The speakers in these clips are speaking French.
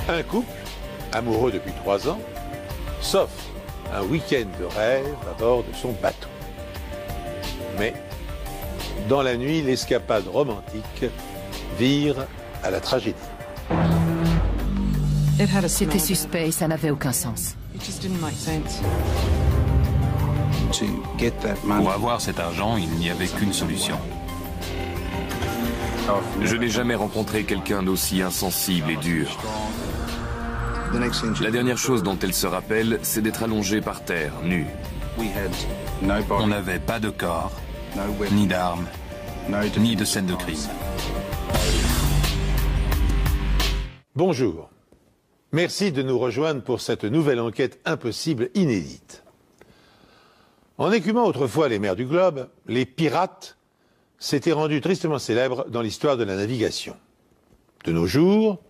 Un couple, amoureux depuis 3 ans, s'offre un week-end de rêve à bord de son bateau. Mais, dans la nuit, l'escapade romantique vire à la tragédie. C'était suspect et ça n'avait aucun sens. Pour avoir cet argent, il n'y avait qu'une solution. Je n'ai jamais rencontré quelqu'un d'aussi insensible et dur. La dernière chose dont elle se rappelle, c'est d'être allongée par terre, nue. On n'avait pas de corps, ni d'armes, ni de scène de crime. Bonjour. Merci de nous rejoindre pour cette nouvelle enquête impossible inédite. En écumant autrefois les mers du globe, les pirates s'étaient rendus tristement célèbres dans l'histoire de la navigation. De nos jours,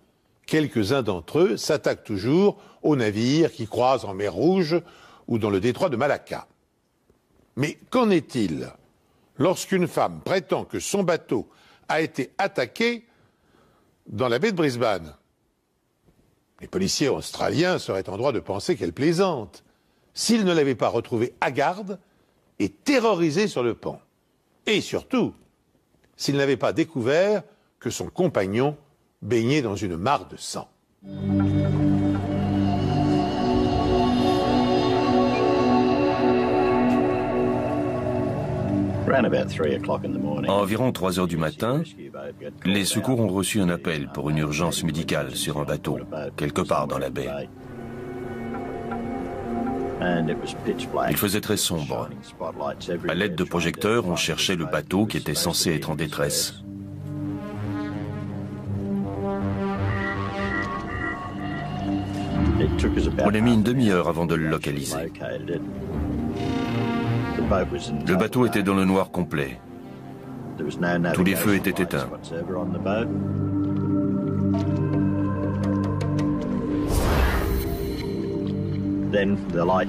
quelques-uns d'entre eux s'attaquent toujours aux navires qui croisent en mer Rouge ou dans le détroit de Malacca. Mais qu'en est-il lorsqu'une femme prétend que son bateau a été attaqué dans la baie de Brisbane? Les policiers australiens seraient en droit de penser qu'elle plaisante, s'ils ne l'avaient pas retrouvée à garde et terrorisée sur le pont. Et surtout, s'ils n'avaient pas découvert que son compagnon baignait dans une mare de sang. À environ 3 heures du matin, les secours ont reçu un appel pour une urgence médicale sur un bateau, quelque part dans la baie. Il faisait très sombre. À l'aide de projecteurs, on cherchait le bateau qui était censé être en détresse. On a mis une demi-heure avant de le localiser. Le bateau était dans le noir complet. Tous les feux étaient éteints.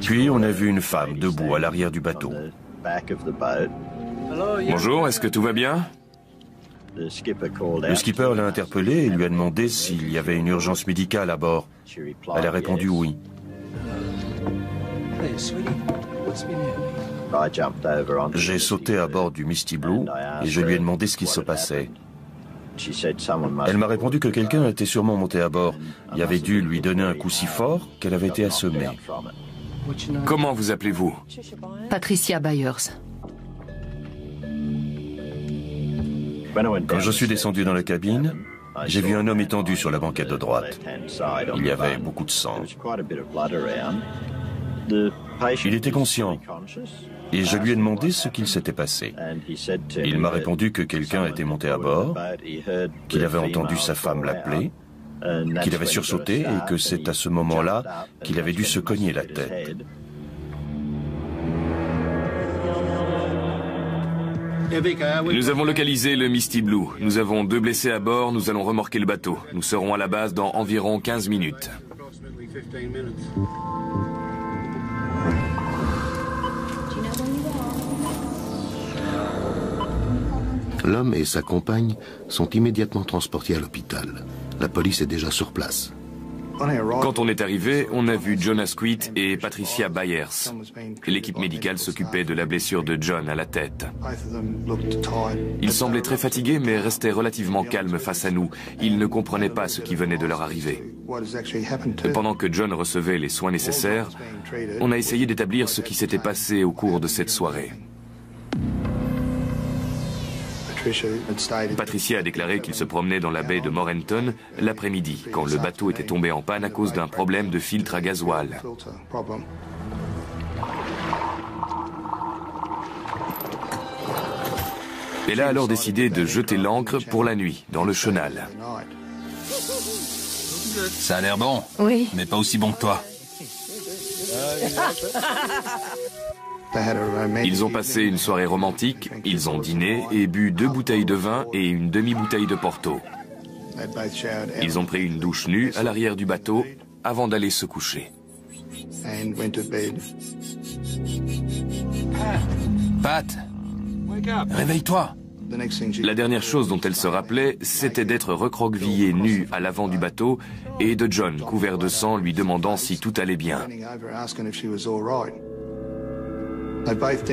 Puis on a vu une femme debout à l'arrière du bateau. Bonjour, est-ce que tout va bien? Le skipper l'a interpellée et lui a demandé s'il y avait une urgence médicale à bord. Elle a répondu oui. J'ai sauté à bord du Misty Blue et je lui ai demandé ce qui se passait. Elle m'a répondu que quelqu'un était sûrement monté à bord et avait dû lui donner un coup si fort qu'elle avait été assommée. Comment vous appelez-vous? Patricia Byers. Quand je suis descendu dans la cabine, j'ai vu un homme étendu sur la banquette de droite. Il y avait beaucoup de sang. Il était conscient et je lui ai demandé ce qu'il s'était passé. Il m'a répondu que quelqu'un était monté à bord, qu'il avait entendu sa femme l'appeler, qu'il avait sursauté et que c'est à ce moment-là qu'il avait dû se cogner la tête. Nous avons localisé le Misty Blue. Nous avons 2 blessés à bord, nous allons remorquer le bateau. Nous serons à la base dans environ 15 minutes. L'homme et sa compagne sont immédiatement transportés à l'hôpital. La police est déjà sur place. Quand on est arrivé, on a vu John Asquith et Patricia Byers. L'équipe médicale s'occupait de la blessure de John à la tête. Ils semblaient très fatigués mais restaient relativement calmes face à nous. Ils ne comprenaient pas ce qui venait de leur arriver. Pendant que John recevait les soins nécessaires, on a essayé d'établir ce qui s'était passé au cours de cette soirée. Patricia a déclaré qu'il se promenait dans la baie de Morenton l'après-midi, quand le bateau était tombé en panne à cause d'un problème de filtre à gasoil. Elle a alors décidé de jeter l'ancre pour la nuit, dans le chenal. Ça a l'air bon, Oui. mais pas aussi bon que toi. Ils ont passé une soirée romantique, ils ont dîné et bu 2 bouteilles de vin et une demi-bouteille de Porto. Ils ont pris une douche nue à l'arrière du bateau avant d'aller se coucher. Pat, réveille-toi. La dernière chose dont elle se rappelait, c'était d'être recroquevillée nue à l'avant du bateau et de John, couvert de sang, lui demandant si tout allait bien.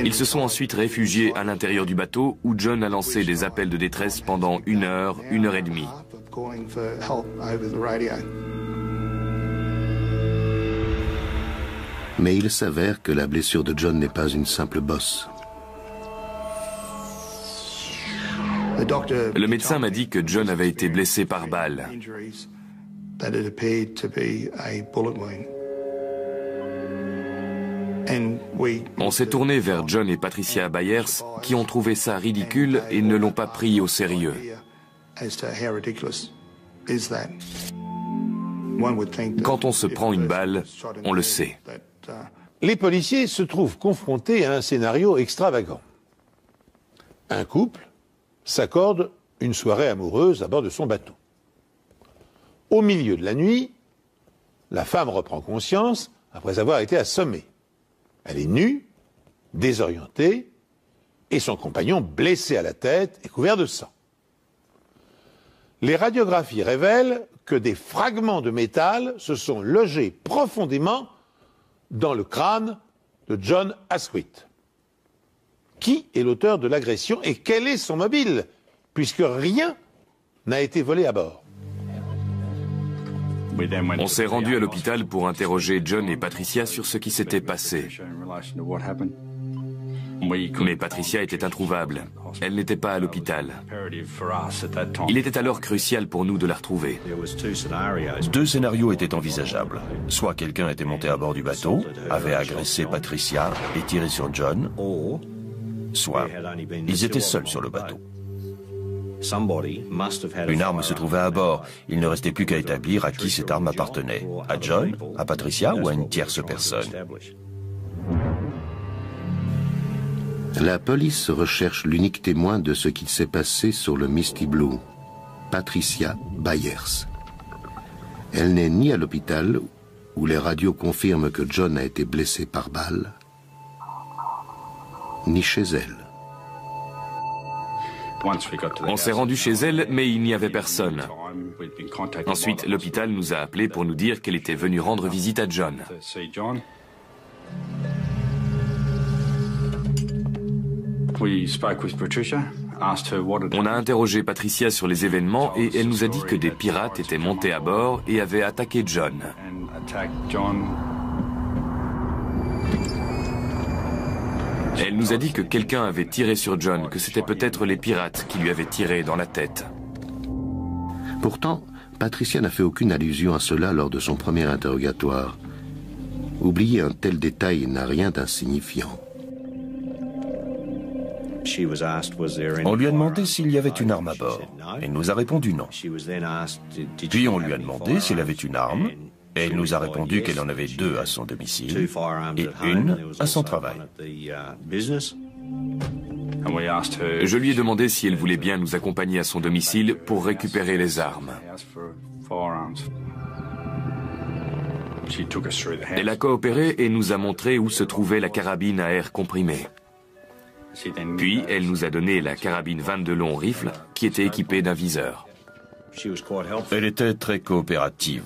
Ils se sont ensuite réfugiés à l'intérieur du bateau où John a lancé des appels de détresse pendant 1 heure, 1 heure et demie. Mais il s'avère que la blessure de John n'est pas une simple bosse. Le médecin m'a dit que John avait été blessé par balle. On s'est tourné vers John et Patricia Byers qui ont trouvé ça ridicule et ne l'ont pas pris au sérieux. Quand on se prend une balle, on le sait. Les policiers se trouvent confrontés à un scénario extravagant. Un couple s'accorde une soirée amoureuse à bord de son bateau. Au milieu de la nuit, la femme reprend conscience après avoir été assommée. Elle est nue, désorientée, et son compagnon blessé à la tête et couvert de sang. Les radiographies révèlent que des fragments de métal se sont logés profondément dans le crâne de John Asquith. Qui est l'auteur de l'agression et quel est son mobile, puisque rien n'a été volé à bord? On s'est rendu à l'hôpital pour interroger John et Patricia sur ce qui s'était passé. Mais Patricia était introuvable. Elle n'était pas à l'hôpital. Il était alors crucial pour nous de la retrouver. 2 scénarios étaient envisageables. Soit quelqu'un était monté à bord du bateau, avait agressé Patricia et tiré sur John, soit ils étaient seuls sur le bateau. Une arme se trouvait à bord. Il ne restait plus qu'à établir à qui cette arme appartenait. À John, à Patricia ou à une tierce personne. La police recherche l'unique témoin de ce qui s'est passé sur le Misty Blue, Patricia Byers. Elle n'est ni à l'hôpital, où les radios confirment que John a été blessé par balle, ni chez elle. On s'est rendu chez elle, mais il n'y avait personne. Ensuite, l'hôpital nous a appelés pour nous dire qu'elle était venue rendre visite à John. On a interrogé Patricia sur les événements et elle nous a dit que des pirates étaient montés à bord et avaient attaqué John. Elle nous a dit que quelqu'un avait tiré sur John, que c'était peut-être les pirates qui lui avaient tiré dans la tête. Pourtant, Patricia n'a fait aucune allusion à cela lors de son premier interrogatoire. Oublier un tel détail n'a rien d'insignifiant. On lui a demandé s'il y avait une arme à bord. Elle nous a répondu non. Puis on lui a demandé s'il avait une arme. Et elle nous a répondu qu'elle en avait 2 à son domicile et 1 à son travail. Je lui ai demandé si elle voulait bien nous accompagner à son domicile pour récupérer les armes. Elle a coopéré et nous a montré où se trouvait la carabine à air comprimé. Puis elle nous a donné la carabine 22 long rifle qui était équipée d'un viseur. Elle était très coopérative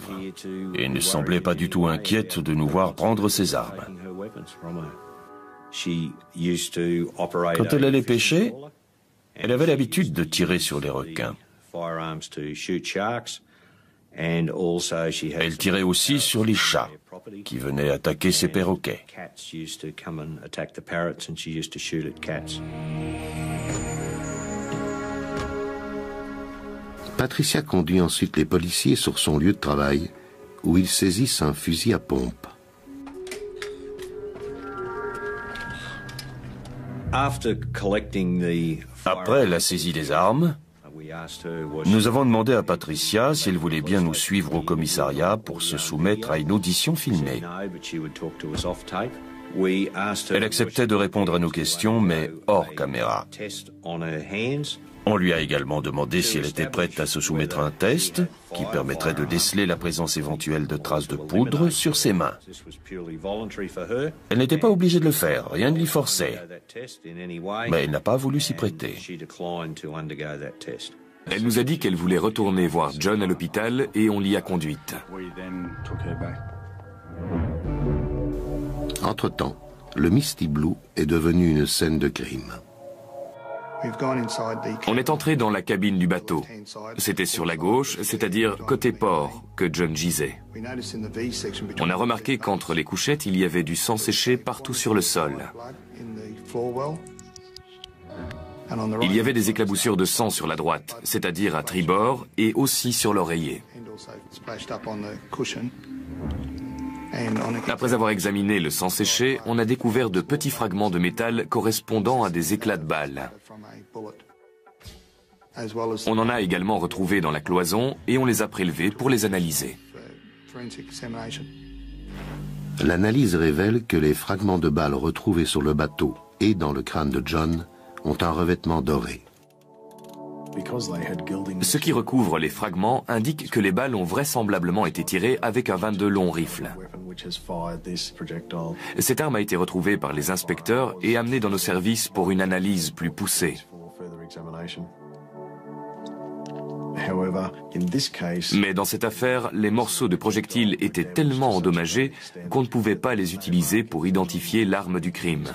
et ne semblait pas du tout inquiète de nous voir prendre ses armes. Quand elle allait pêcher, elle avait l'habitude de tirer sur les requins. Elle tirait aussi sur les chats qui venaient attaquer ses perroquets. Patricia conduit ensuite les policiers sur son lieu de travail, où ils saisissent un fusil à pompe. Après la saisie des armes, nous avons demandé à Patricia si elle voulait bien nous suivre au commissariat pour se soumettre à une audition filmée. Elle acceptait de répondre à nos questions, mais hors caméra. On lui a également demandé si elle était prête à se soumettre à un test qui permettrait de déceler la présence éventuelle de traces de poudre sur ses mains. Elle n'était pas obligée de le faire, rien ne l'y forçait. Mais elle n'a pas voulu s'y prêter. Elle nous a dit qu'elle voulait retourner voir John à l'hôpital et on l'y a conduite. Entre-temps, le Misty Blue est devenu une scène de crime. On est entré dans la cabine du bateau. C'était sur la gauche, c'est-à-dire côté port, que John gisait. On a remarqué qu'entre les couchettes, il y avait du sang séché partout sur le sol. Il y avait des éclaboussures de sang sur la droite, c'est-à-dire à tribord et aussi sur l'oreiller. Après avoir examiné le sang séché, on a découvert de petits fragments de métal correspondant à des éclats de balles. On en a également retrouvé dans la cloison et on les a prélevés pour les analyser. L'analyse révèle que les fragments de balles retrouvés sur le bateau et dans le crâne de John ont un revêtement doré. Ce qui recouvre les fragments indique que les balles ont vraisemblablement été tirées avec un 22 long rifle. Cette arme a été retrouvée par les inspecteurs et amenée dans nos services pour une analyse plus poussée. Mais dans cette affaire, les morceaux de projectiles étaient tellement endommagés qu'on ne pouvait pas les utiliser pour identifier l'arme du crime.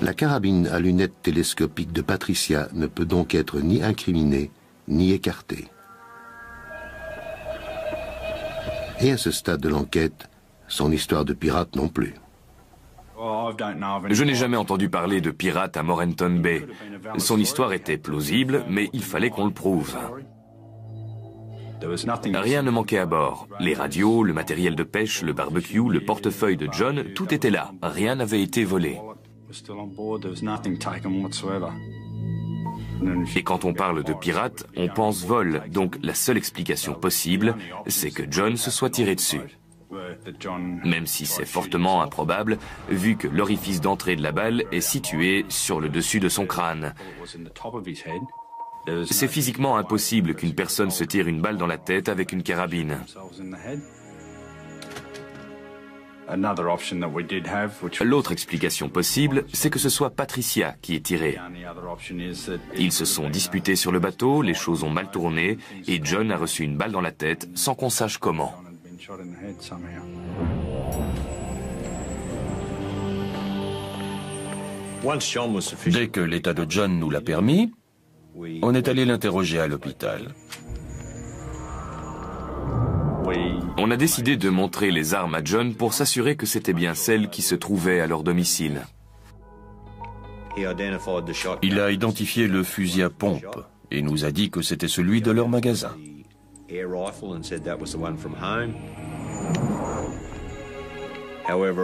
La carabine à lunettes télescopiques de Patricia ne peut donc être ni incriminée, ni écartée. Et à ce stade de l'enquête, son histoire de pirate non plus. Je n'ai jamais entendu parler de pirate à Morenton Bay. Son histoire était plausible, mais il fallait qu'on le prouve. Rien ne manquait à bord. Les radios, le matériel de pêche, le barbecue, le portefeuille de John, tout était là. Rien n'avait été volé. Et quand on parle de pirate, on pense vol, donc la seule explication possible, c'est que John se soit tiré dessus. Même si c'est fortement improbable, vu que l'orifice d'entrée de la balle est situé sur le dessus de son crâne. C'est physiquement impossible qu'une personne se tire une balle dans la tête avec une carabine. L'autre explication possible, c'est que ce soit Patricia qui est tirée. Ils se sont disputés sur le bateau, les choses ont mal tourné, et John a reçu une balle dans la tête sans qu'on sache comment. Dès que l'état de John nous l'a permis, on est allé l'interroger à l'hôpital. On a décidé de montrer les armes à John pour s'assurer que c'était bien celles qui se trouvaient à leur domicile. Il a identifié le fusil à pompe et nous a dit que c'était celui de leur magasin.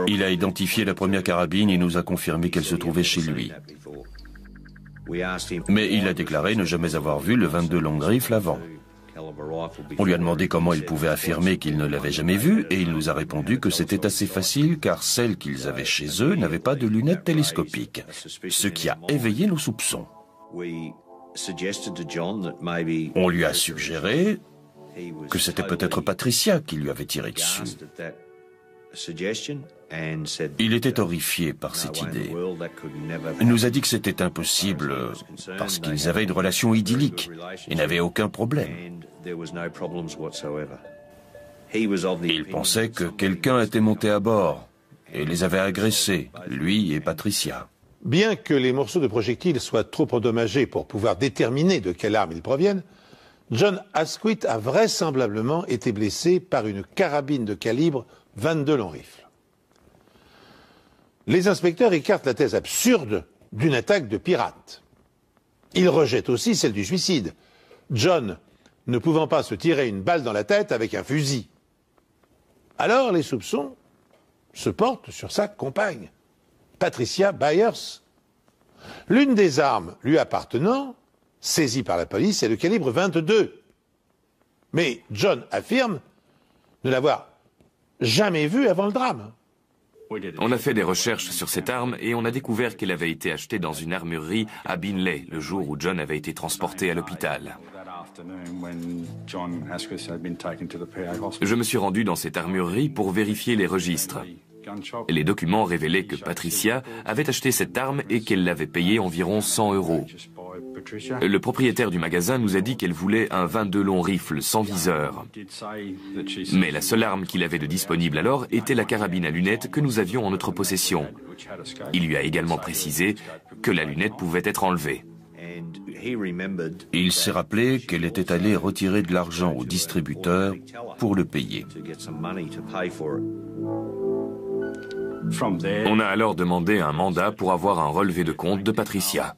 Il a identifié la première carabine et nous a confirmé qu'elle se trouvait chez lui. Mais il a déclaré ne jamais avoir vu le 22 long rifle avant. On lui a demandé comment il pouvait affirmer qu'il ne l'avait jamais vu et il nous a répondu que c'était assez facile car celles qu'ils avaient chez eux n'avaient pas de lunettes télescopiques, ce qui a éveillé nos soupçons. On lui a suggéré que c'était peut-être Patricia qui lui avait tiré dessus. Il était horrifié par cette idée. Il nous a dit que c'était impossible parce qu'ils avaient une relation idyllique et n'avaient aucun problème. Il pensait que quelqu'un était monté à bord et les avait agressés, lui et Patricia. Bien que les morceaux de projectiles soient trop endommagés pour pouvoir déterminer de quelle arme ils proviennent, John Asquith a vraisemblablement été blessé par une carabine de calibre 22 long rifle. Les inspecteurs écartent la thèse absurde d'une attaque de pirates. Ils rejettent aussi celle du suicide, John ne pouvant pas se tirer une balle dans la tête avec un fusil. Alors les soupçons se portent sur sa compagne, Patricia Byers. L'une des armes lui appartenant, saisie par la police, est de calibre 22. Mais John affirme ne l'avoir jamais vue avant le drame. On a fait des recherches sur cette arme et on a découvert qu'elle avait été achetée dans une armurerie à Binley le jour où John avait été transporté à l'hôpital. Je me suis rendu dans cette armurerie pour vérifier les registres. Les documents révélaient que Patricia avait acheté cette arme et qu'elle l'avait payée environ 100 €. Le propriétaire du magasin nous a dit qu'elle voulait un 22 long rifle sans viseur. Mais la seule arme qu'il avait de disponible alors était la carabine à lunettes que nous avions en notre possession. Il lui a également précisé que la lunette pouvait être enlevée. Il s'est rappelé qu'elle était allée retirer de l'argent au distributeur pour le payer. On a alors demandé un mandat pour avoir un relevé de compte de Patricia.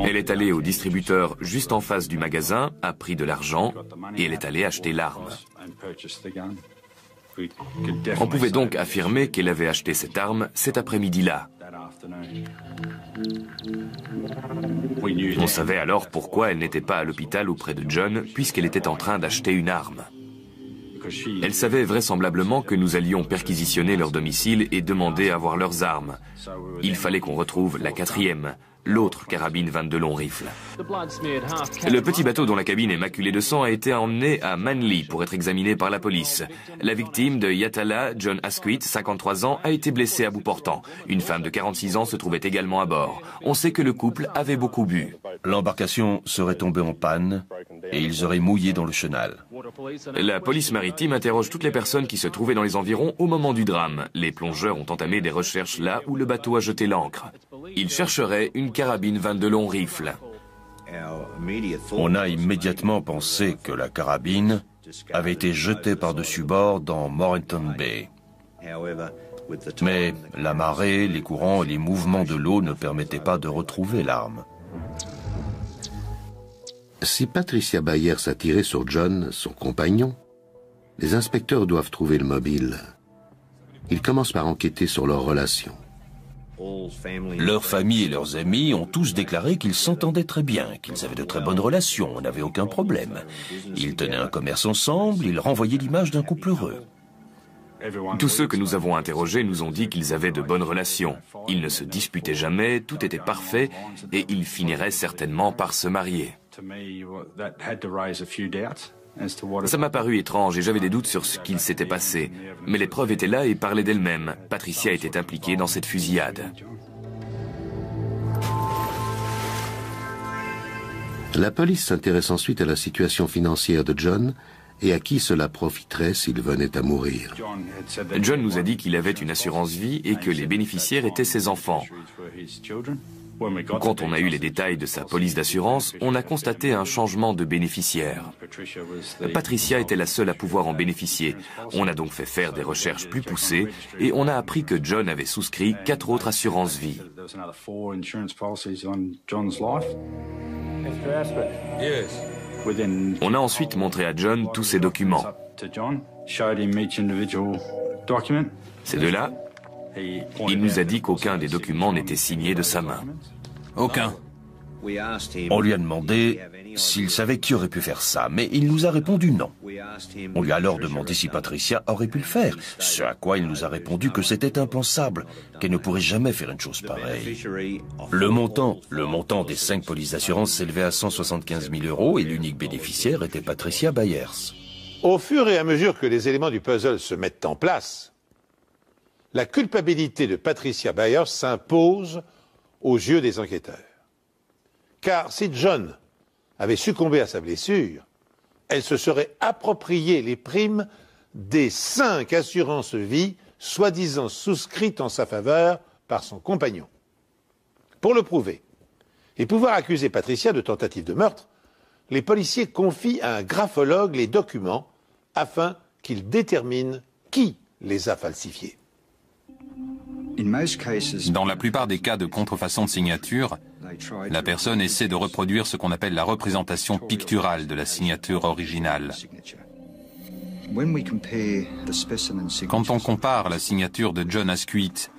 Elle est allée au distributeur juste en face du magasin, a pris de l'argent et elle est allée acheter l'arme. On pouvait donc affirmer qu'elle avait acheté cette arme cet après-midi-là. On savait alors pourquoi elle n'était pas à l'hôpital auprès de John, puisqu'elle était en train d'acheter une arme. Elle savait vraisemblablement que nous allions perquisitionner leur domicile et demander à voir leurs armes. Il fallait qu'on retrouve la quatrième, l'autre carabine 22 long rifle. Le petit bateau dont la cabine est maculée de sang a été emmené à Manly pour être examiné par la police. La victime de Yatala, John Asquith, 53 ans, a été blessée à bout portant. Une femme de 46 ans se trouvait également à bord. On sait que le couple avait beaucoup bu. L'embarcation serait tombée en panne et ils auraient mouillé dans le chenal. La police maritime interroge toutes les personnes qui se trouvaient dans les environs au moment du drame. Les plongeurs ont entamé des recherches là où le bateau a jeté l'ancre. Ils chercheraient une carabine 22 long rifle. On a immédiatement pensé que la carabine avait été jetée par-dessus bord dans Moreton Bay. Mais la marée, les courants et les mouvements de l'eau ne permettaient pas de retrouver l'arme. Si Patricia Byers a tiré sur John, son compagnon, les inspecteurs doivent trouver le mobile. Ils commencent par enquêter sur leur relation. Leur famille et leurs amis ont tous déclaré qu'ils s'entendaient très bien, qu'ils avaient de très bonnes relations, on n'avait aucun problème. Ils tenaient un commerce ensemble, ils renvoyaient l'image d'un couple heureux. Tous ceux que nous avons interrogés nous ont dit qu'ils avaient de bonnes relations. Ils ne se disputaient jamais, tout était parfait et ils finiraient certainement par se marier. Ça m'a paru étrange et j'avais des doutes sur ce qu'il s'était passé. Mais les preuves étaient là et parlaient d'elles-mêmes. Patricia était impliquée dans cette fusillade. La police s'intéresse ensuite à la situation financière de John et à qui cela profiterait s'il venait à mourir. John nous a dit qu'il avait une assurance vie et que les bénéficiaires étaient ses enfants. Quand on a eu les détails de sa police d'assurance, on a constaté un changement de bénéficiaire. Patricia était la seule à pouvoir en bénéficier. On a donc fait faire des recherches plus poussées et on a appris que John avait souscrit 4 autres assurances vie. On a ensuite montré à John tous ces documents. Ces deux-là, il nous a dit qu'aucun des documents n'était signé de sa main. Aucun. On lui a demandé s'il savait qui aurait pu faire ça, mais il nous a répondu non. On lui a alors demandé si Patricia aurait pu le faire, ce à quoi il nous a répondu que c'était impensable, qu'elle ne pourrait jamais faire une chose pareille. Le montant des 5 polices d'assurance s'élevait à 175 000 € et l'unique bénéficiaire était Patricia Byers. Au fur et à mesure que les éléments du puzzle se mettent en place, la culpabilité de Patricia Byers s'impose aux yeux des enquêteurs. Car si John avait succombé à sa blessure, elle se serait approprié les primes des 5 assurances vie soi-disant souscrites en sa faveur par son compagnon. Pour le prouver et pouvoir accuser Patricia de tentative de meurtre, les policiers confient à un graphologue les documents afin qu'il détermine qui les a falsifiés. Dans la plupart des cas de contrefaçon de signature, la personne essaie de reproduire ce qu'on appelle la représentation picturale de la signature originale. Quand on compare la signature de John Asquith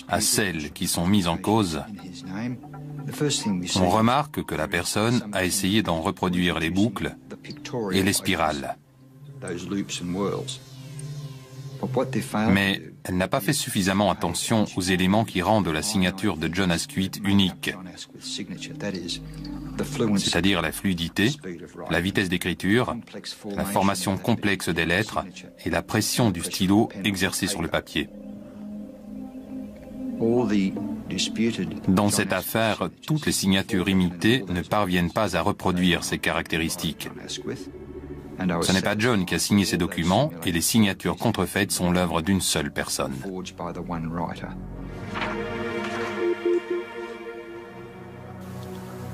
à celles qui sont mises en cause, on remarque que la personne a essayé d'en reproduire les boucles et les spirales. Mais elle n'a pas fait suffisamment attention aux éléments qui rendent la signature de John Asquith unique, c'est-à-dire la fluidité, la vitesse d'écriture, la formation complexe des lettres et la pression du stylo exercée sur le papier. Dans cette affaire, toutes les signatures imitées ne parviennent pas à reproduire ces caractéristiques. Ce n'est pas John qui a signé ces documents et les signatures contrefaites sont l'œuvre d'une seule personne.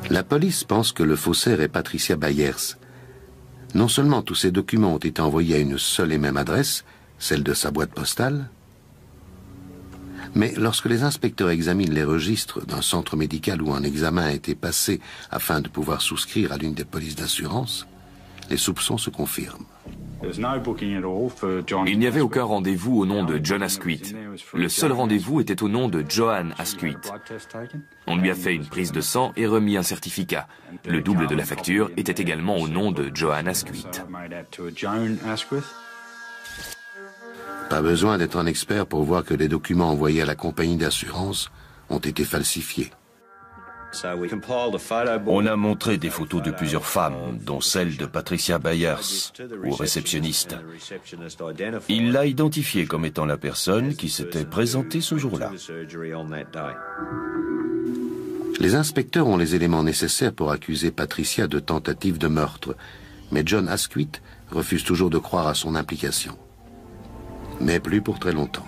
La police pense que le faussaire est Patricia Byers. Non seulement tous ces documents ont été envoyés à une seule et même adresse, celle de sa boîte postale, mais lorsque les inspecteurs examinent les registres d'un centre médical où un examen a été passé afin de pouvoir souscrire à l'une des polices d'assurance, les soupçons se confirment. Il n'y avait aucun rendez-vous au nom de John Asquith. Le seul rendez-vous était au nom de Joanne Asquith. On lui a fait une prise de sang et remis un certificat. Le double de la facture était également au nom de Joanne Asquith. Pas besoin d'être un expert pour voir que les documents envoyés à la compagnie d'assurance ont été falsifiés. On a montré des photos de plusieurs femmes, dont celle de Patricia Byers, au réceptionniste. Il l'a identifiée comme étant la personne qui s'était présentée ce jour-là. Les inspecteurs ont les éléments nécessaires pour accuser Patricia de tentative de meurtre, mais John Asquith refuse toujours de croire à son implication. Mais plus pour très longtemps.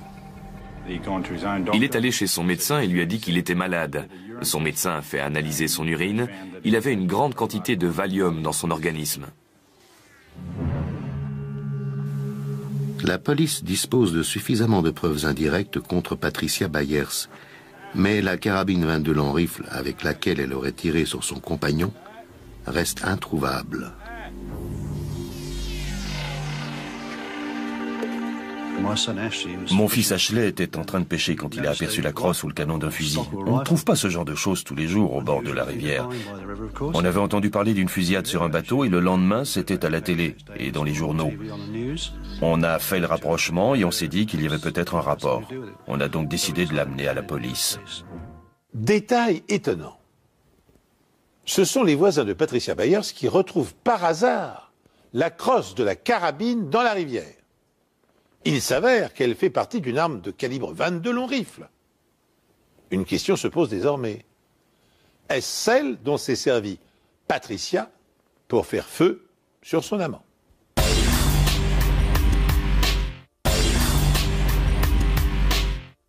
Il est allé chez son médecin et lui a dit qu'il était malade. Son médecin a fait analyser son urine. Il avait une grande quantité de Valium dans son organisme. La police dispose de suffisamment de preuves indirectes contre Patricia Byers, mais la carabine 22 long rifle avec laquelle elle aurait tiré sur son compagnon reste introuvable. Mon fils Ashley était en train de pêcher quand il a aperçu la crosse ou le canon d'un fusil. On ne trouve pas ce genre de choses tous les jours au bord de la rivière. On avait entendu parler d'une fusillade sur un bateau et le lendemain, c'était à la télé et dans les journaux. On a fait le rapprochement et on s'est dit qu'il y avait peut-être un rapport. On a donc décidé de l'amener à la police. Détail étonnant. Ce sont les voisins de Patricia Byers qui retrouvent par hasard la crosse de la carabine dans la rivière. Il s'avère qu'elle fait partie d'une arme de calibre 22 long rifle. Une question se pose désormais. Est-ce celle dont s'est servie Patricia pour faire feu sur son amant?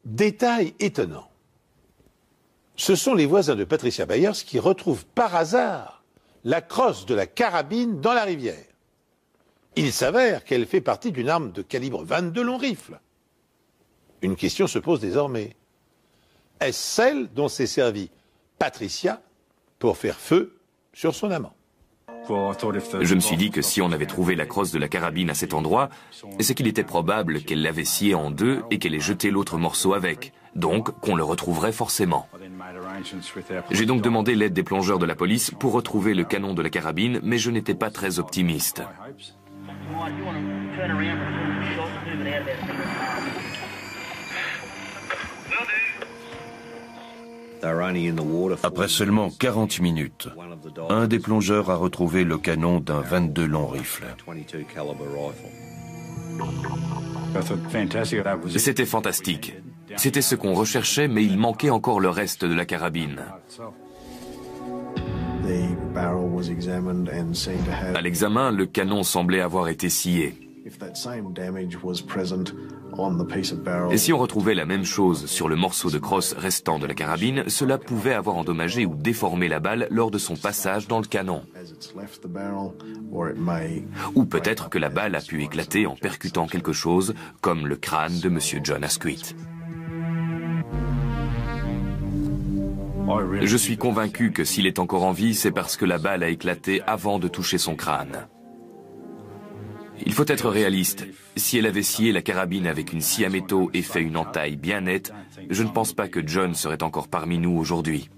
Détail étonnant. Ce sont les voisins de Patricia Byers qui retrouvent par hasard la crosse de la carabine dans la rivière. Il s'avère qu'elle fait partie d'une arme de calibre 22 long rifle. Une question se pose désormais. Est-ce celle dont s'est servie Patricia pour faire feu sur son amant? Je me suis dit que si on avait trouvé la crosse de la carabine à cet endroit, c'est qu'il était probable qu'elle l'avait scié en deux et qu'elle ait jeté l'autre morceau avec. Donc, qu'on le retrouverait forcément. J'ai donc demandé l'aide des plongeurs de la police pour retrouver le canon de la carabine, mais je n'étais pas très optimiste. Après seulement 40 minutes, un des plongeurs a retrouvé le canon d'un 22 long rifle. C'était fantastique. C'était ce qu'on recherchait, mais il manquait encore le reste de la carabine. À l'examen, le canon semblait avoir été scié. Et si on retrouvait la même chose sur le morceau de crosse restant de la carabine, cela pouvait avoir endommagé ou déformé la balle lors de son passage dans le canon. Ou peut-être que la balle a pu éclater en percutant quelque chose, comme le crâne de M. John Asquith. Je suis convaincu que s'il est encore en vie, c'est parce que la balle a éclaté avant de toucher son crâne. Il faut être réaliste. Si elle avait scié la carabine avec une scie à métaux et fait une entaille bien nette, je ne pense pas que John serait encore parmi nous aujourd'hui.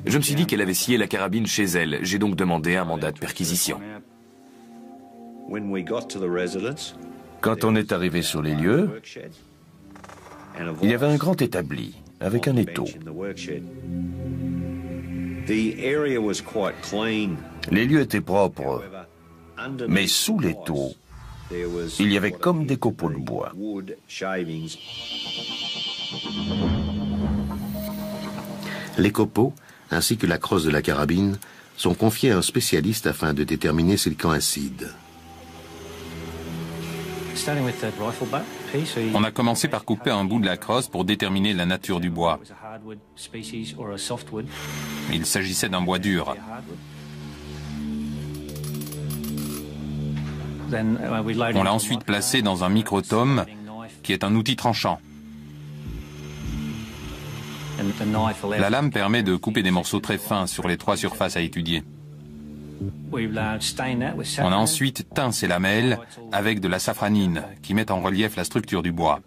Je me suis dit qu'elle avait scié la carabine chez elle. J'ai donc demandé un mandat de perquisition. Quand on est arrivé sur les lieux, il y avait un grand établi avec un étau. Les lieux étaient propres, mais sous l'étau, il y avait comme des copeaux de bois. Les copeaux, ainsi que la crosse de la carabine, sont confiés à un spécialiste afin de déterminer s'ils coïncident. On a commencé par couper un bout de la crosse pour déterminer la nature du bois. Il s'agissait d'un bois dur. On l'a ensuite placé dans un microtome, qui est un outil tranchant. La lame permet de couper des morceaux très fins sur les 3 surfaces à étudier. On a ensuite teint ces lamelles avec de la safranine, qui met en relief la structure du bois.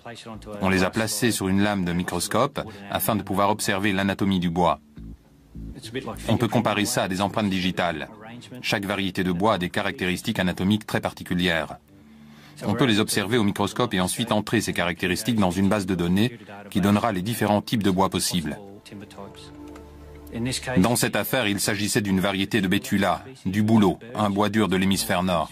On les a placées sur une lame de microscope afin de pouvoir observer l'anatomie du bois. On peut comparer ça à des empreintes digitales. Chaque variété de bois a des caractéristiques anatomiques très particulières. On peut les observer au microscope et ensuite entrer ces caractéristiques dans une base de données qui donnera les différents types de bois possibles. Dans cette affaire, il s'agissait d'une variété de bétula, du bouleau, un bois dur de l'hémisphère nord.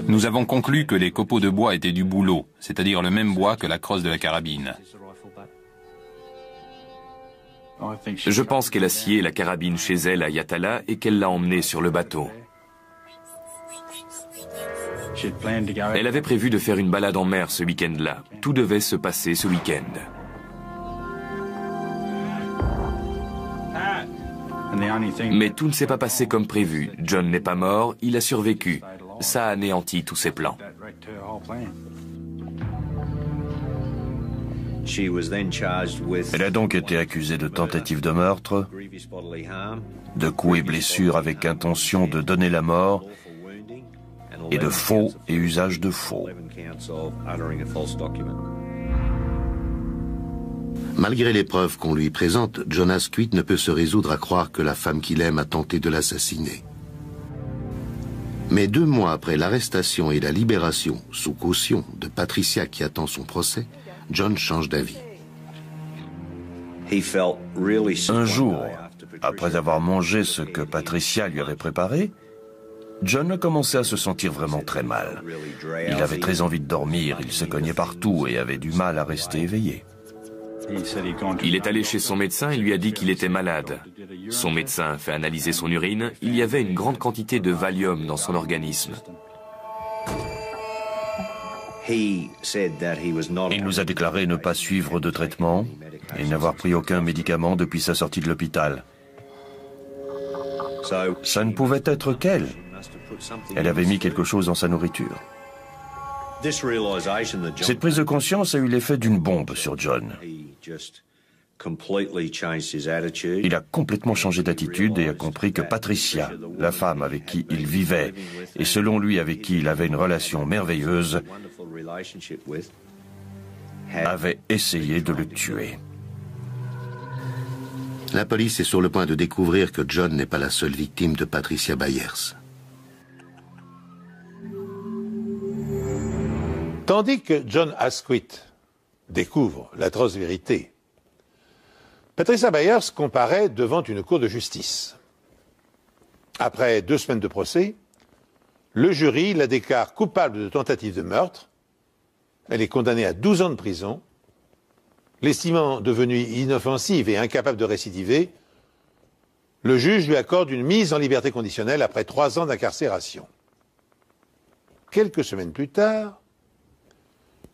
Nous avons conclu que les copeaux de bois étaient du bouleau, c'est-à-dire le même bois que la crosse de la carabine. Je pense qu'elle a scié la carabine chez elle à Yatala et qu'elle l'a emmenée sur le bateau. Elle avait prévu de faire une balade en mer ce week-end-là. Tout devait se passer ce week-end. Mais tout ne s'est pas passé comme prévu. John n'est pas mort, il a survécu. Ça a anéanti tous ses plans. Elle a donc été accusée de tentative de meurtre, de coups et blessures avec intention de donner la mort, et de faux et usage de faux. Malgré les preuves qu'on lui présente, John Asquith ne peut se résoudre à croire que la femme qu'il aime a tenté de l'assassiner. Mais 2 mois après l'arrestation et la libération, sous caution, de Patricia qui attend son procès, John change d'avis. Un jour, après avoir mangé ce que Patricia lui avait préparé, John a commencé à se sentir vraiment très mal. Il avait très envie de dormir, il se cognait partout et avait du mal à rester éveillé. Il est allé chez son médecin et lui a dit qu'il était malade. Son médecin a fait analyser son urine. Il y avait une grande quantité de Valium dans son organisme. Il nous a déclaré ne pas suivre de traitement et n'avoir pris aucun médicament depuis sa sortie de l'hôpital. Ça ne pouvait être qu'elle. Elle avait mis quelque chose dans sa nourriture. Cette prise de conscience a eu l'effet d'une bombe sur John. Il a complètement changé d'attitude et a compris que Patricia, la femme avec qui il vivait, et selon lui avec qui il avait une relation merveilleuse, avait essayé de le tuer. La police est sur le point de découvrir que John n'est pas la seule victime de Patricia Byers. Tandis que John Asquith découvre l'atroce vérité, Patricia Byers comparaît devant une cour de justice. Après 2 semaines de procès, le jury la déclare coupable de tentative de meurtre. Elle est condamnée à 12 ans de prison. L'estimant devenue inoffensive et incapable de récidiver, le juge lui accorde une mise en liberté conditionnelle après 3 ans d'incarcération. Quelques semaines plus tard,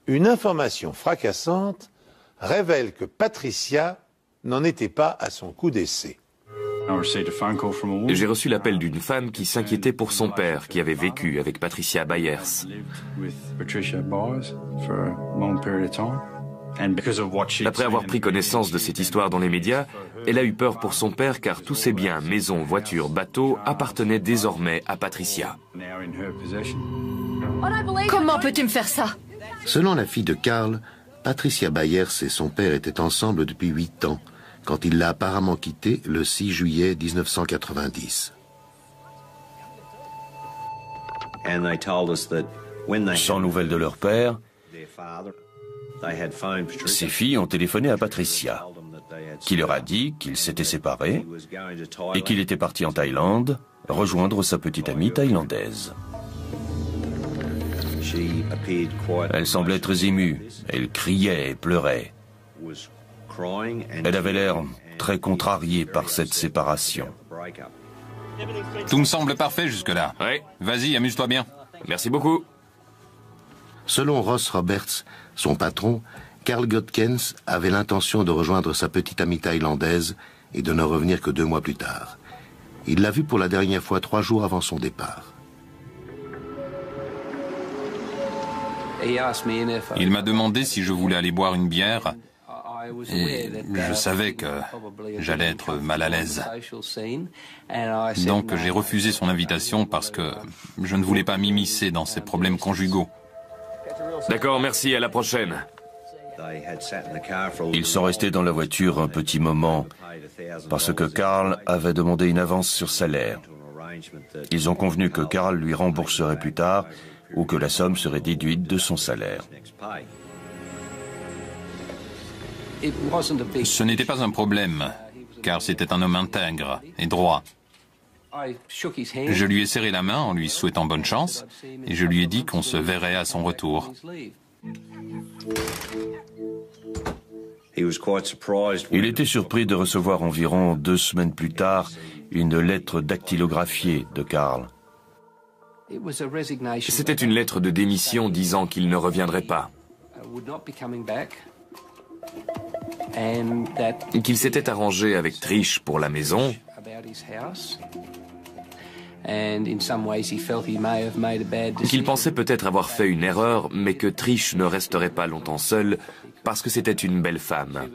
une information fracassante révèle que Patricia n'en était pas à son coup d'essai. J'ai reçu l'appel d'une femme qui s'inquiétait pour son père, qui avait vécu avec Patricia Byers. Après avoir pris connaissance de cette histoire dans les médias, elle a eu peur pour son père car tous ses biens, maisons, voitures, bateaux appartenaient désormais à Patricia. Comment peux-tu me faire ça? Selon la fille de Carl, Patricia Byers et son père étaient ensemble depuis 8 ans, quand il l'a apparemment quittée le 6 juillet 1990. Sans nouvelles de leur père, ses filles ont téléphoné à Patricia, qui leur a dit qu'ils s'étaient séparés et qu'il était parti en Thaïlande rejoindre sa petite amie thaïlandaise. Elle semblait très émue, elle criait et pleurait. Elle avait l'air très contrariée par cette séparation. Tout me semble parfait jusque-là. Oui. Vas-y, amuse-toi bien. Merci beaucoup. Selon Ross Roberts, son patron, Carl Godkens avait l'intention de rejoindre sa petite amie thaïlandaise et de ne revenir que 2 mois plus tard. Il l'a vue pour la dernière fois 3 jours avant son départ. Il m'a demandé si je voulais aller boire une bière et je savais que j'allais être mal à l'aise. Donc j'ai refusé son invitation parce que je ne voulais pas m'immiscer dans ses problèmes conjugaux. D'accord, merci, à la prochaine. Ils sont restés dans la voiture un petit moment parce que Carl avait demandé une avance sur salaire. Ils ont convenu que Carl lui rembourserait plus tard ou que la somme serait déduite de son salaire. Ce n'était pas un problème, car c'était un homme intègre et droit. Je lui ai serré la main en lui souhaitant bonne chance et je lui ai dit qu'on se verrait à son retour. Il était surpris de recevoir environ 2 semaines plus tard une lettre dactylographiée de Carl. C'était une lettre de démission disant qu'il ne reviendrait pas. Qu'il s'était arrangé avec Trish pour la maison. Qu'il pensait peut-être avoir fait une erreur, mais que Trish ne resterait pas longtemps seule parce que c'était une belle femme.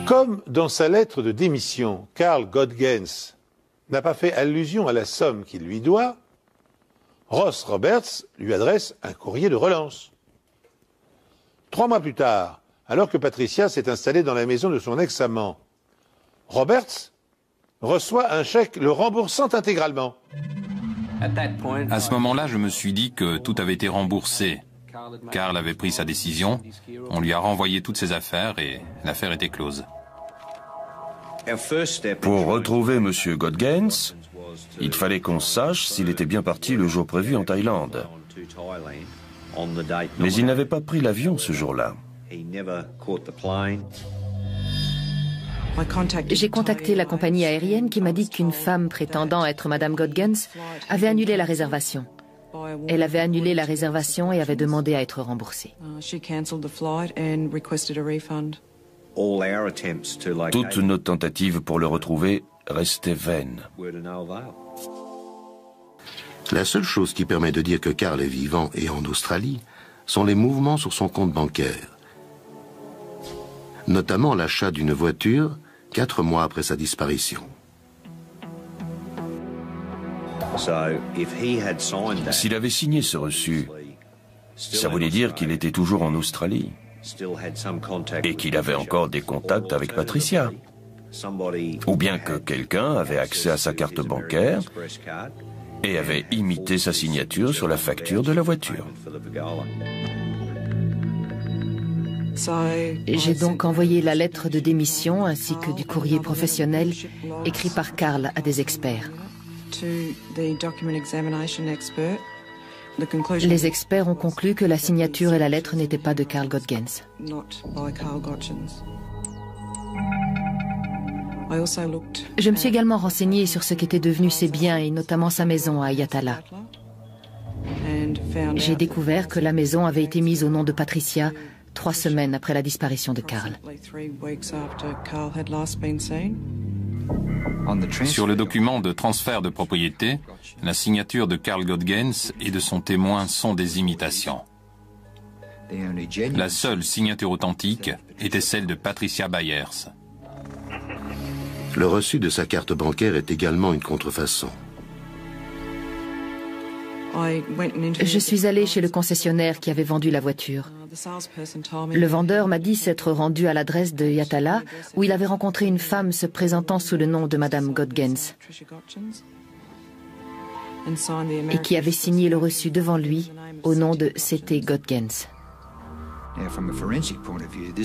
Comme dans sa lettre de démission, Carl Godkens n'a pas fait allusion à la somme qu'il lui doit, Ross Roberts lui adresse un courrier de relance. 3 mois plus tard, alors que Patricia s'est installée dans la maison de son ex-amant, Roberts reçoit un chèque le remboursant intégralement. À ce moment-là, je me suis dit que tout avait été remboursé. Carl avait pris sa décision, on lui a renvoyé toutes ses affaires et l'affaire était close. Pour retrouver M. Godkens, il fallait qu'on sache s'il était bien parti le jour prévu en Thaïlande. Mais il n'avait pas pris l'avion ce jour-là. J'ai contacté la compagnie aérienne qui m'a dit qu'une femme prétendant être Madame Godkens avait annulé la réservation. Elle avait annulé la réservation et avait demandé à être remboursée. Toutes nos tentatives pour le retrouver restaient vaines. La seule chose qui permet de dire que Carl est vivant et en Australie sont les mouvements sur son compte bancaire. Notamment l'achat d'une voiture 4 mois après sa disparition. S'il avait signé ce reçu, ça voulait dire qu'il était toujours en Australie et qu'il avait encore des contacts avec Patricia. Ou bien que quelqu'un avait accès à sa carte bancaire et avait imité sa signature sur la facture de la voiture. J'ai donc envoyé la lettre de démission ainsi que du courrier professionnel écrit par Carl à des experts. Les experts ont conclu que la signature et la lettre n'étaient pas de Carl Godkens. Je me suis également renseignée sur ce qu'étaient devenus ses biens et notamment sa maison à Yatala. J'ai découvert que la maison avait été mise au nom de Patricia 3 semaines après la disparition de Carl. Sur le document de transfert de propriété, la signature de Carl Godkens et de son témoin sont des imitations. La seule signature authentique était celle de Patricia Byers. Le reçu de sa carte bancaire est également une contrefaçon. Je suis allée chez le concessionnaire qui avait vendu la voiture. Le vendeur m'a dit s'être rendu à l'adresse de Yatala, où il avait rencontré une femme se présentant sous le nom de Madame Godgens, et qui avait signé le reçu devant lui au nom de C.T. Godgens.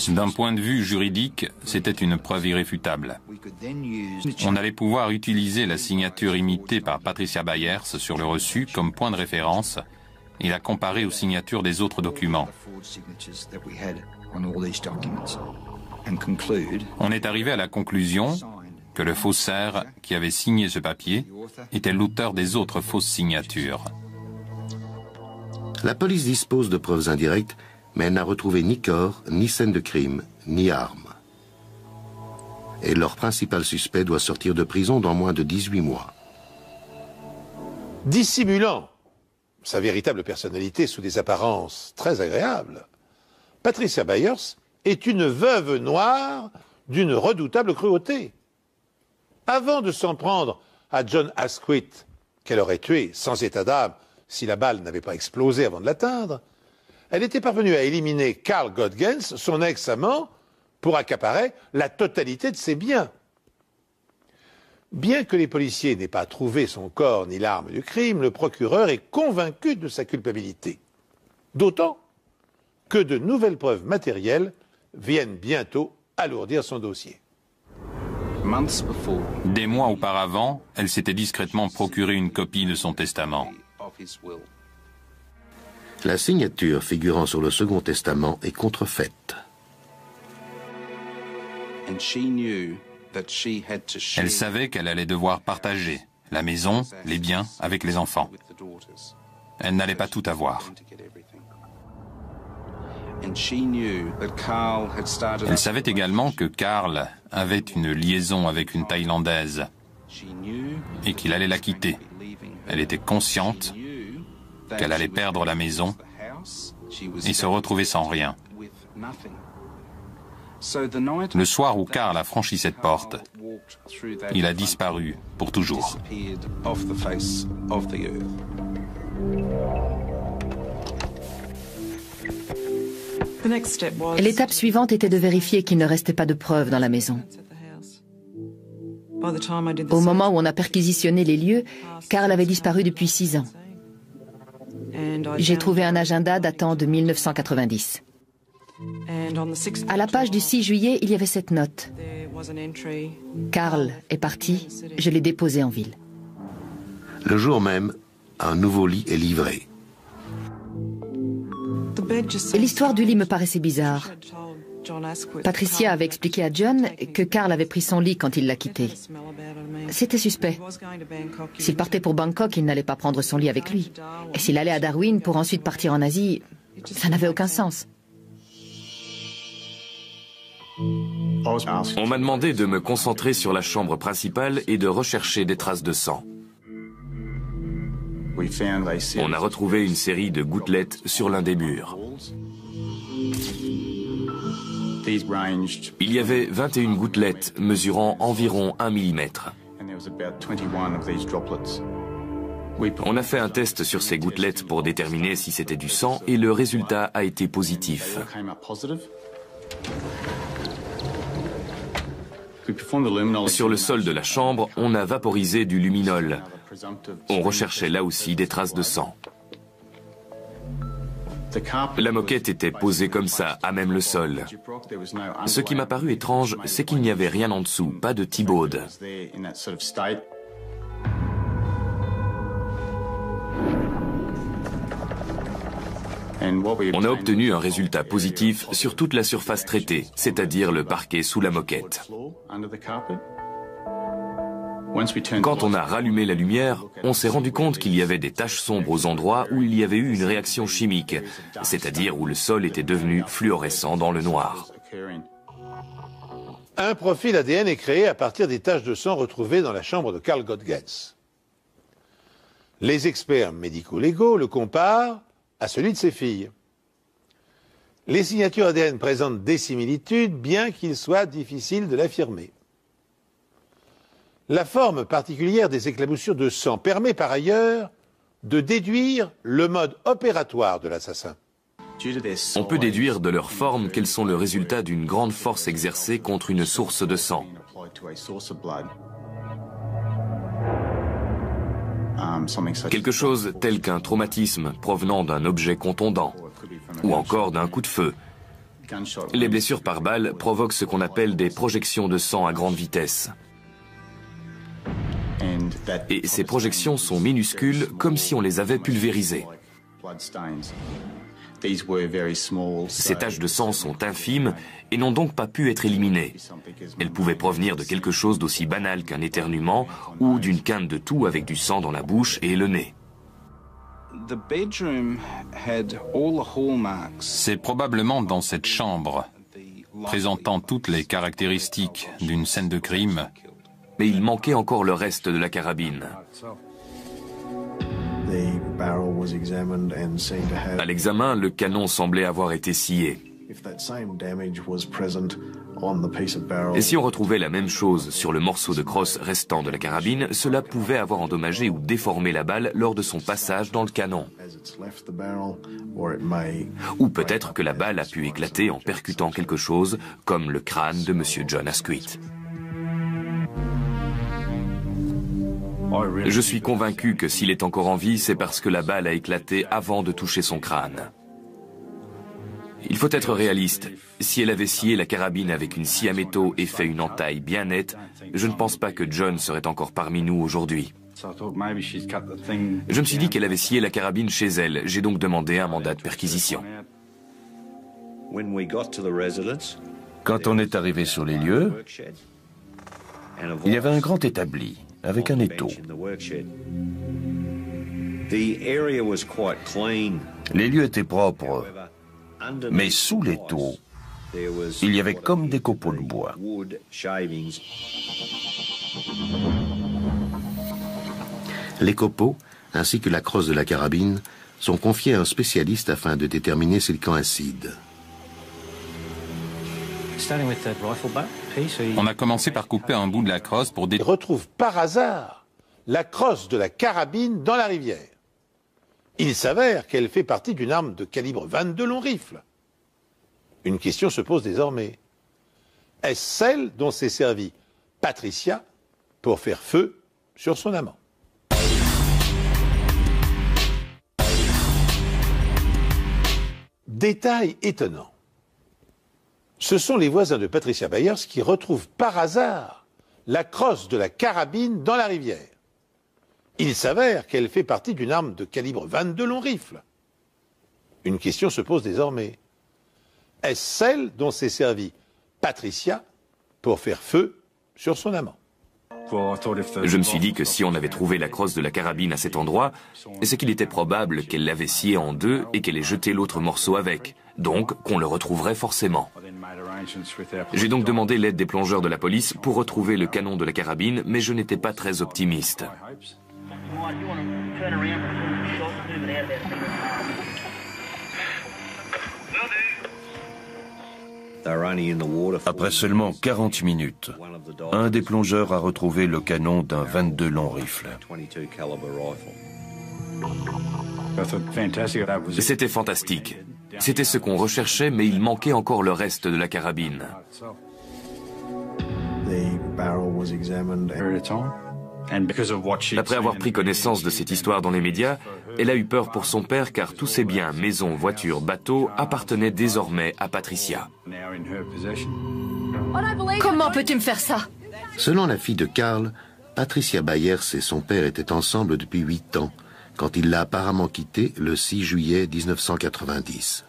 D'un point de vue juridique, c'était une preuve irréfutable. On allait pouvoir utiliser la signature imitée par Patricia Byers sur le reçu comme point de référence et la comparer aux signatures des autres documents. On est arrivé à la conclusion que le faussaire qui avait signé ce papier était l'auteur des autres fausses signatures. La police dispose de preuves indirectes, mais elle n'a retrouvé ni corps, ni scène de crime, ni armes. Et leur principal suspect doit sortir de prison dans moins de 18 mois. Dissimulant sa véritable personnalité sous des apparences très agréables, Patricia Byers est une veuve noire d'une redoutable cruauté. Avant de s'en prendre à John Asquith, qu'elle aurait tué sans état d'âme si la balle n'avait pas explosé avant de l'atteindre, elle était parvenue à éliminer Carl Godgens, son ex-amant, pour accaparer la totalité de ses biens. Bien que les policiers n'aient pas trouvé son corps ni l'arme du crime, le procureur est convaincu de sa culpabilité. D'autant que de nouvelles preuves matérielles viennent bientôt alourdir son dossier. Des mois auparavant, elle s'était discrètement procuré une copie de son testament. La signature figurant sur le Second Testament est contrefaite. Elle savait qu'elle allait devoir partager la maison, les biens avec les enfants. Elle n'allait pas tout avoir. Elle savait également que Carl avait une liaison avec une Thaïlandaise et qu'il allait la quitter. Elle était consciente qu'elle allait perdre la maison et se retrouver sans rien. Le soir où Carl a franchi cette porte, il a disparu pour toujours. L'étape suivante était de vérifier qu'il ne restait pas de preuves dans la maison. Au moment où on a perquisitionné les lieux, Carl avait disparu depuis 6 ans. J'ai trouvé un agenda datant de 1990. À la page du 6 juillet, il y avait cette note. Carl est parti, je l'ai déposé en ville. Le jour même, un nouveau lit est livré. Et l'histoire du lit me paraissait bizarre. Patricia avait expliqué à John que Carl avait pris son lit quand il l'a quitté. C'était suspect. S'il partait pour Bangkok, il n'allait pas prendre son lit avec lui. Et s'il allait à Darwin pour ensuite partir en Asie, ça n'avait aucun sens. On m'a demandé de me concentrer sur la chambre principale et de rechercher des traces de sang. On a retrouvé une série de gouttelettes sur l'un des murs. Il y avait 21 gouttelettes mesurant environ 1 mm. On a fait un test sur ces gouttelettes pour déterminer si c'était du sang et le résultat a été positif. Sur le sol de la chambre, on a vaporisé du luminol. On recherchait là aussi des traces de sang. La moquette était posée comme ça, à même le sol. Ce qui m'a paru étrange, c'est qu'il n'y avait rien en dessous, pas de T-bode. On a obtenu un résultat positif sur toute la surface traitée, c'est-à-dire le parquet sous la moquette. Quand on a rallumé la lumière, on s'est rendu compte qu'il y avait des taches sombres aux endroits où il y avait eu une réaction chimique, c'est-à-dire où le sol était devenu fluorescent dans le noir. Un profil ADN est créé à partir des taches de sang retrouvées dans la chambre de Carl Godgens. Les experts médico-légaux le comparent à celui de ses filles. Les signatures ADN présentent des similitudes, bien qu'il soit difficile de l'affirmer. La forme particulière des éclaboussures de sang permet par ailleurs de déduire le mode opératoire de l'assassin. On peut déduire de leur forme qu'elles sont le résultat d'une grande force exercée contre une source de sang. Quelque chose tel qu'un traumatisme provenant d'un objet contondant, ou encore d'un coup de feu. Les blessures par balle provoquent ce qu'on appelle des projections de sang à grande vitesse. Et ces projections sont minuscules, comme si on les avait pulvérisées. Ces taches de sang sont infimes et n'ont donc pas pu être éliminées. Elles pouvaient provenir de quelque chose d'aussi banal qu'un éternuement ou d'une quinte de toux avec du sang dans la bouche et le nez. C'est probablement dans cette chambre, présentant toutes les caractéristiques d'une scène de crime. Mais il manquait encore le reste de la carabine. À l'examen, le canon semblait avoir été scié. Et si on retrouvait la même chose sur le morceau de crosse restant de la carabine, cela pouvait avoir endommagé ou déformé la balle lors de son passage dans le canon. Ou peut-être que la balle a pu éclater en percutant quelque chose, comme le crâne de M. John Asquith. Je suis convaincu que s'il est encore en vie, c'est parce que la balle a éclaté avant de toucher son crâne. Il faut être réaliste. Si elle avait scié la carabine avec une scie à métaux et fait une entaille bien nette, je ne pense pas que John serait encore parmi nous aujourd'hui. Je me suis dit qu'elle avait scié la carabine chez elle. J'ai donc demandé un mandat de perquisition. Quand on est arrivé sur les lieux, il y avait un grand établi avec un étau. Les lieux étaient propres, mais sous l'étau, il y avait comme des copeaux de bois. Les copeaux, ainsi que la crosse de la carabine, sont confiés à un spécialiste afin de déterminer s'ils coïncident. On a commencé par couper un bout de la crosse pour Il retrouve par hasard la crosse de la carabine dans la rivière. Il s'avère qu'elle fait partie d'une arme de calibre 22 long rifle. Une question se pose désormais. Est-ce celle dont s'est servie Patricia pour faire feu sur son amant? Détail étonnant. Ce sont les voisins de Patricia Byers qui retrouvent par hasard la crosse de la carabine dans la rivière. Il s'avère qu'elle fait partie d'une arme de calibre 22 long rifle. Une question se pose désormais. Est-ce celle dont s'est servie Patricia pour faire feu sur son amant? Je me suis dit que si on avait trouvé la crosse de la carabine à cet endroit, c'est qu'il était probable qu'elle l'avait scié en deux et qu'elle ait jeté l'autre morceau avec, donc qu'on le retrouverait forcément. J'ai donc demandé l'aide des plongeurs de la police pour retrouver le canon de la carabine, mais je n'étais pas très optimiste. Après seulement 40 minutes, un des plongeurs a retrouvé le canon d'un 22 long rifle. C'était fantastique. C'était ce qu'on recherchait, mais il manquait encore le reste de la carabine. Après avoir pris connaissance de cette histoire dans les médias, elle a eu peur pour son père car tous ses biens, maisons, voitures, bateaux appartenaient désormais à Patricia. Comment peux-tu me faire ça? Selon la fille de Carl, Patricia Byers et son père étaient ensemble depuis 8 ans, quand il l'a apparemment quittée le 6 juillet 1990.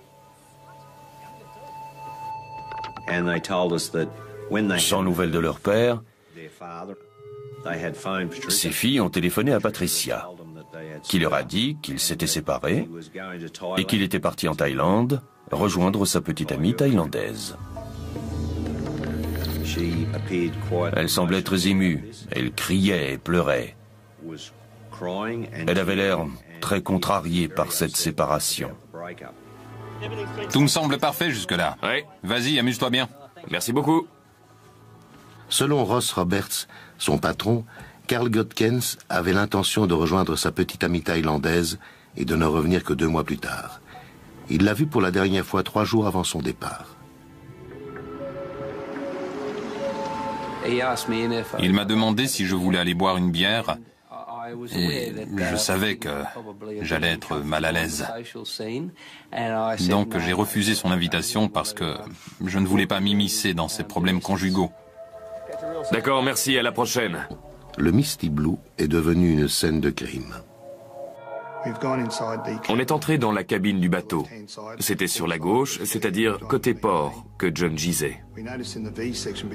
Sans nouvelles de leur père, ses filles ont téléphoné à Patricia, qui leur a dit qu'ils s'étaient séparés et qu'il était parti en Thaïlande rejoindre sa petite amie thaïlandaise. Elle semblait très émue, elle criait et pleurait. Elle avait l'air très contrariée par cette séparation. Tout me semble parfait jusque-là. Oui. Vas-y, amuse-toi bien. Merci beaucoup. Selon Ross Roberts, son patron, Carl Godkens avait l'intention de rejoindre sa petite amie thaïlandaise et de ne revenir que 2 mois plus tard. Il l'a vue pour la dernière fois 3 jours avant son départ. Il m'a demandé si je voulais aller boire une bière et je savais que j'allais être mal à l'aise. Donc j'ai refusé son invitation parce que je ne voulais pas m'immiscer dans ses problèmes conjugaux. D'accord, merci, à la prochaine. Le Misty Blue est devenu une scène de crime. On est entré dans la cabine du bateau. C'était sur la gauche, c'est-à-dire côté port, que John gisait.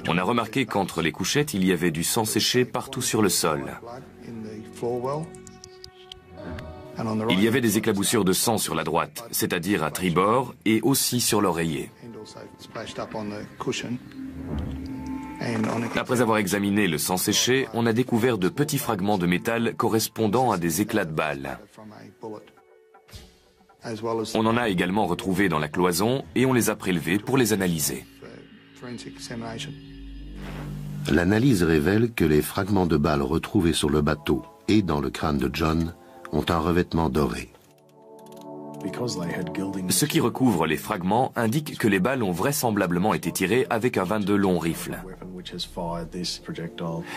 On a remarqué qu'entre les couchettes, il y avait du sang séché partout sur le sol. Il y avait des éclaboussures de sang sur la droite, c'est-à-dire à tribord et aussi sur l'oreiller. Après avoir examiné le sang séché, on a découvert de petits fragments de métal correspondant à des éclats de balles. On en a également retrouvé dans la cloison et on les a prélevés pour les analyser. L'analyse révèle que les fragments de balles retrouvés sur le bateau et dans le crâne de John ont un revêtement doré. Ce qui recouvre les fragments indique que les balles ont vraisemblablement été tirées avec un 22 long rifle.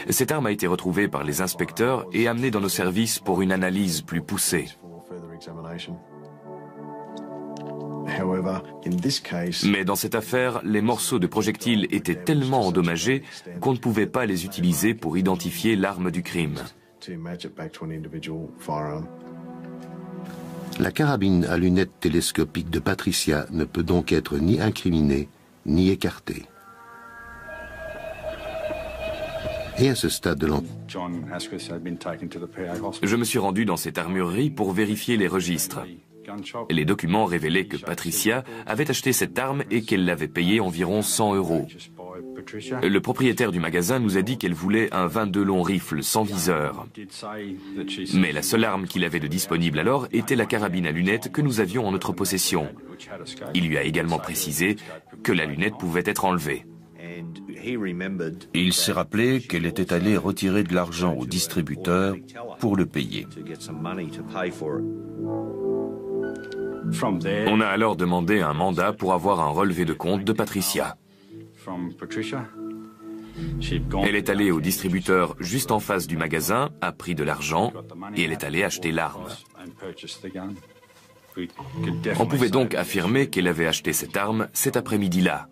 Cette arme a été retrouvée par les inspecteurs et amenée dans nos services pour une analyse plus poussée. Mais dans cette affaire, les morceaux de projectiles étaient tellement endommagés qu'on ne pouvait pas les utiliser pour identifier l'arme du crime. La carabine à lunettes télescopiques de Patricia ne peut donc être ni incriminée ni écartée. Et à ce stade de l'enquête, Je me suis rendu dans cette armurerie pour vérifier les registres. Les documents révélaient que Patricia avait acheté cette arme et qu'elle l'avait payée environ 100 €. Le propriétaire du magasin nous a dit qu'elle voulait un 22 long rifle sans viseur. Mais la seule arme qu'il avait de disponible alors était la carabine à lunettes que nous avions en notre possession. Il lui a également précisé que la lunette pouvait être enlevée. Il s'est rappelé qu'elle était allée retirer de l'argent au distributeur pour le payer. On a alors demandé un mandat pour avoir un relevé de compte de Patricia. Elle est allée au distributeur juste en face du magasin, a pris de l'argent et elle est allée acheter l'arme. On pouvait donc affirmer qu'elle avait acheté cette arme cet après-midi-là.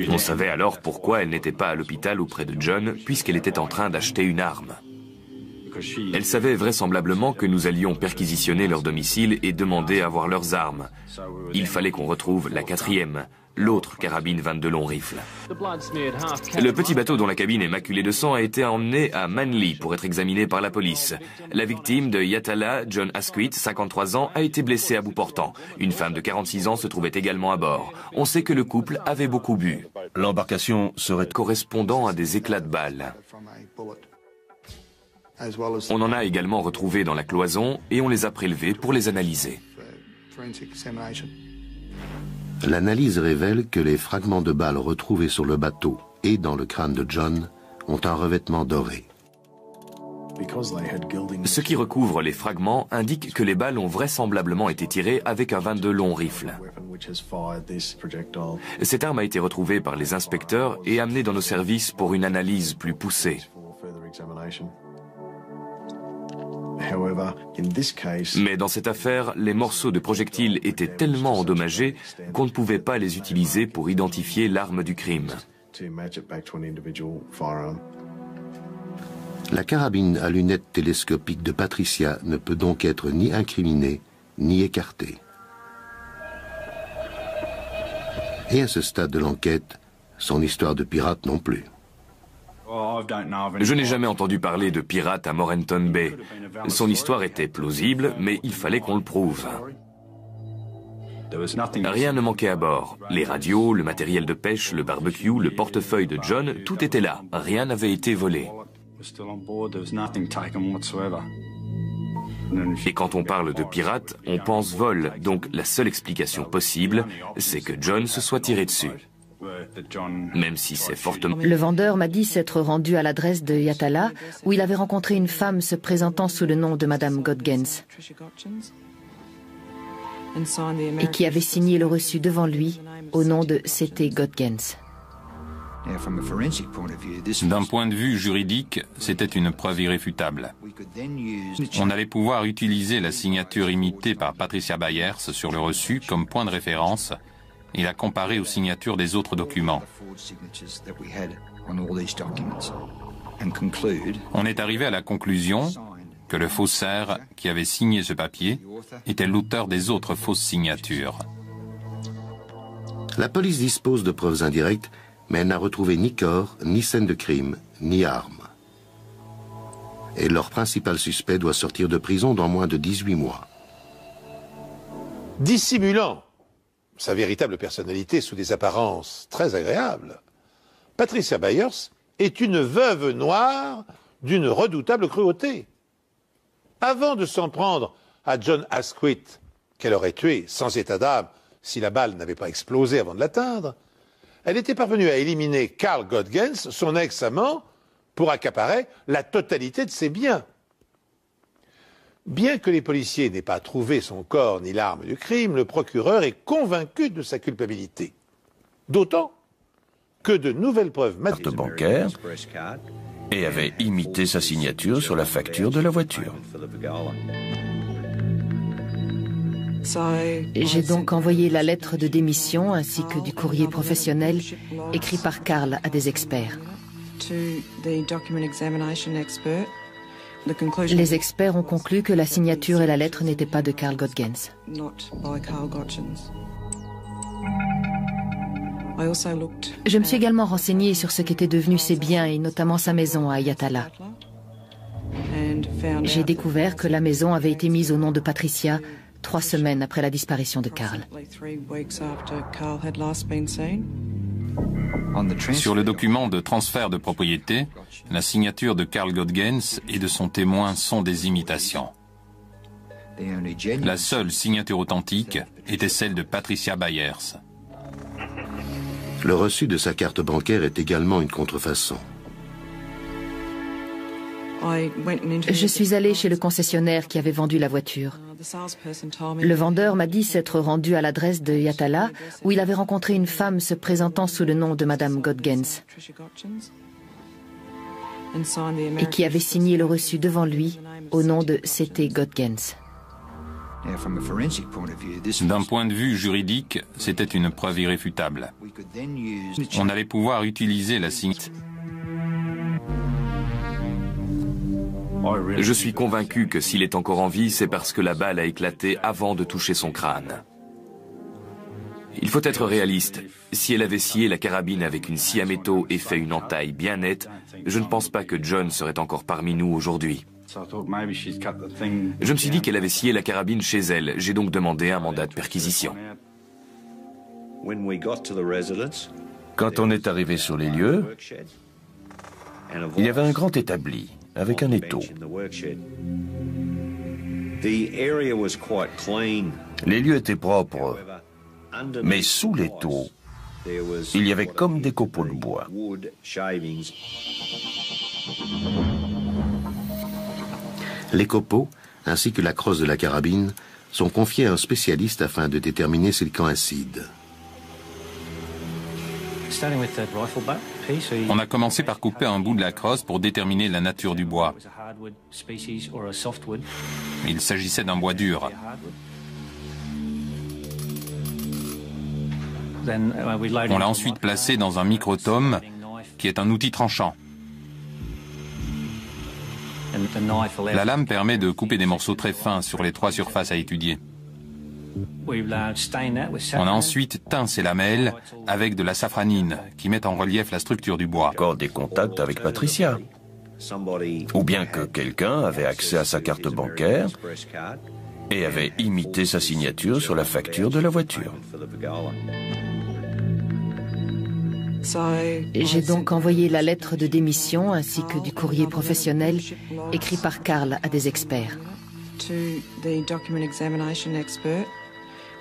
On savait alors pourquoi elle n'était pas à l'hôpital auprès de John, puisqu'elle était en train d'acheter une arme. Elle savait vraisemblablement que nous allions perquisitionner leur domicile et demander à voir leurs armes. Il fallait qu'on retrouve la 4e, l'autre carabine 22 long rifle. Le petit bateau dont la cabine est maculée de sang a été emmené à Manly pour être examiné par la police. La victime de Yatala, John Asquith, 53 ans, a été blessée à bout portant. Une femme de 46 ans se trouvait également à bord. On sait que le couple avait beaucoup bu. L'embarcation serait Correspondant à des éclats de balles. On en a également retrouvé dans la cloison et on les a prélevés pour les analyser. l'analyse révèle que les fragments de balles retrouvés sur le bateau et dans le crâne de John ont un revêtement doré. Ce qui recouvre les fragments indique que les balles ont vraisemblablement été tirées avec un 22 long rifle. Cette arme a été retrouvée par les inspecteurs et amenée dans nos services pour une analyse plus poussée. Mais dans cette affaire, les morceaux de projectiles étaient tellement endommagés qu'on ne pouvait pas les utiliser pour identifier l'arme du crime. La carabine à lunettes télescopiques de Patricia ne peut donc être ni incriminée ni écartée. Et à ce stade de l'enquête, son histoire de pirate non plus. Je n'ai jamais entendu parler de pirate à Moreton Bay. Son histoire était plausible, mais il fallait qu'on le prouve. Rien ne manquait à bord. Les radios, le matériel de pêche, le barbecue, le portefeuille de John, tout était là. Rien n'avait été volé. Et quand on parle de pirate, on pense vol, donc la seule explication possible, c'est que John se soit tiré dessus. même si c'est fortement... Le vendeur m'a dit s'être rendu à l'adresse de Yatala, où il avait rencontré une femme se présentant sous le nom de Madame Godgens, et qui avait signé le reçu devant lui au nom de C.T. Godgens. D'un point de vue juridique, c'était une preuve irréfutable. On allait pouvoir utiliser la signature imitée par Patricia Byers sur le reçu comme point de référence et la comparer aux signatures des autres documents. On est arrivé à la conclusion que le faussaire qui avait signé ce papier était l'auteur des autres fausses signatures. La police dispose de preuves indirectes, mais elle n'a retrouvé ni corps, ni scène de crime, ni armes. Et leur principal suspect doit sortir de prison dans moins de 18 mois. Dissimulant sa véritable personnalité sous des apparences très agréables, Patricia Byers est une veuve noire d'une redoutable cruauté. Avant de s'en prendre à John Asquith, qu'elle aurait tué sans état d'âme si la balle n'avait pas explosé avant de l'atteindre, elle était parvenue à éliminer Carl Godgens, son ex-amant, pour accaparer la totalité de ses biens. Bien que les policiers n'aient pas trouvé son corps ni l'arme du crime, le procureur est convaincu de sa culpabilité. D'autant que de nouvelles preuves matérielles bancaire et avait imité sa signature sur la facture de la voiture. J'ai donc envoyé la lettre de démission ainsi que du courrier professionnel écrit par Carl à des experts. Les experts ont conclu que la signature et la lettre n'étaient pas de Carl Godgens. Je me suis également renseignée sur ce qu'étaient devenus ses biens et notamment sa maison à Yatala. J'ai découvert que la maison avait été mise au nom de Patricia 3 semaines après la disparition de Carl. Sur le document de transfert de propriété, la signature de Carl Godgens et de son témoin sont des imitations. La seule signature authentique était celle de Patricia Byers. Le reçu de sa carte bancaire est également une contrefaçon. Je suis allée chez le concessionnaire qui avait vendu la voiture. Le vendeur m'a dit s'être rendu à l'adresse de Yatala, où il avait rencontré une femme se présentant sous le nom de Madame Godgens, et qui avait signé le reçu devant lui au nom de C.T. Godgens. D'un point de vue juridique, c'était une preuve irréfutable. On allait pouvoir utiliser la signature. Je suis convaincu que s'il est encore en vie, c'est parce que la balle a éclaté avant de toucher son crâne. Il faut être réaliste. Si elle avait scié la carabine avec une scie à métaux et fait une entaille bien nette, je ne pense pas que John serait encore parmi nous aujourd'hui. Je me suis dit qu'elle avait scié la carabine chez elle. J'ai donc demandé un mandat de perquisition. Quand on est arrivé sur les lieux, il y avait un grand établi avec un étau. Les lieux étaient propres, mais sous l'étau, il y avait comme des copeaux de bois. Les copeaux, ainsi que la crosse de la carabine, sont confiés à un spécialiste afin de déterminer s'ils coïncident. On a commencé par couper un bout de la crosse pour déterminer la nature du bois. Il s'agissait d'un bois dur. On l'a ensuite placé dans un microtome, qui est un outil tranchant. La lame permet de couper des morceaux très fins sur les 3 surfaces à étudier. On a ensuite teint ces lamelles avec de la safranine qui met en relief la structure du bois. Encore des contacts avec Patricia. Ou bien que quelqu'un avait accès à sa carte bancaire et avait imité sa signature sur la facture de la voiture. J'ai donc envoyé la lettre de démission ainsi que du courrier professionnel écrit par Carl à des experts.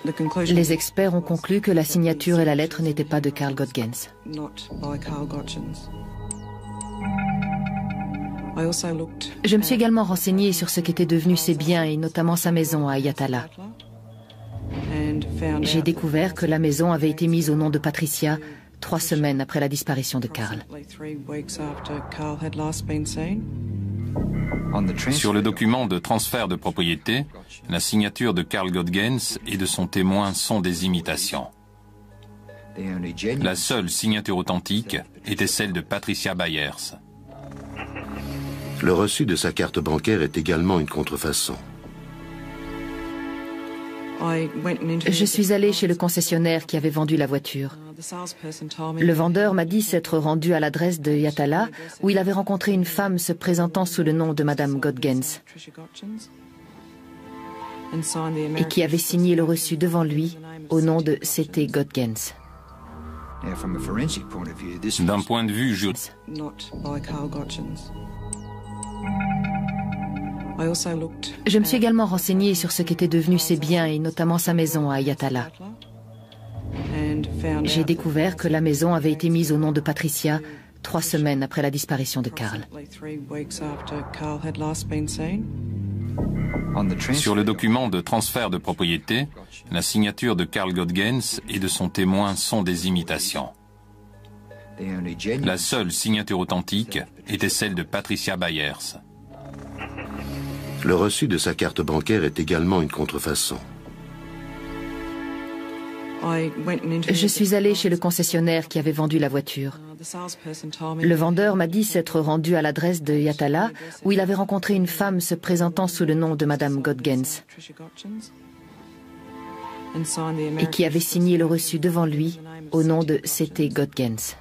Les experts ont conclu que la signature et la lettre n'étaient pas de Carl Götgens. Je me suis également renseignée sur ce qu'étaient devenus ses biens et notamment sa maison à Yatala. J'ai découvert que la maison avait été mise au nom de Patricia 3 semaines après la disparition de Carl. Sur le document de transfert de propriété, la signature de Carl Götgens et de son témoin sont des imitations. La seule signature authentique était celle de Patricia Byers. Le reçu de sa carte bancaire est également une contrefaçon. Je suis allée chez le concessionnaire qui avait vendu la voiture. Le vendeur m'a dit s'être rendu à l'adresse de Yatala, où il avait rencontré une femme se présentant sous le nom de Madame Götgens et qui avait signé le reçu devant lui au nom de C.T. Götgens. D'un point de vue juridique, je me suis également renseignée sur ce qu'étaient devenus ses biens et notamment sa maison à Yatala. J'ai découvert que la maison avait été mise au nom de Patricia 3 semaines après la disparition de Carl. sur le document de transfert de propriété, la signature de Carl Götgens et de son témoin sont des imitations. La seule signature authentique était celle de Patricia Byers. Le reçu de sa carte bancaire est également une contrefaçon. Je suis allée chez le concessionnaire qui avait vendu la voiture. Le vendeur m'a dit s'être rendu à l'adresse de Yatala, où il avait rencontré une femme se présentant sous le nom de Madame Götgens et qui avait signé le reçu devant lui au nom de C.T. Götgens.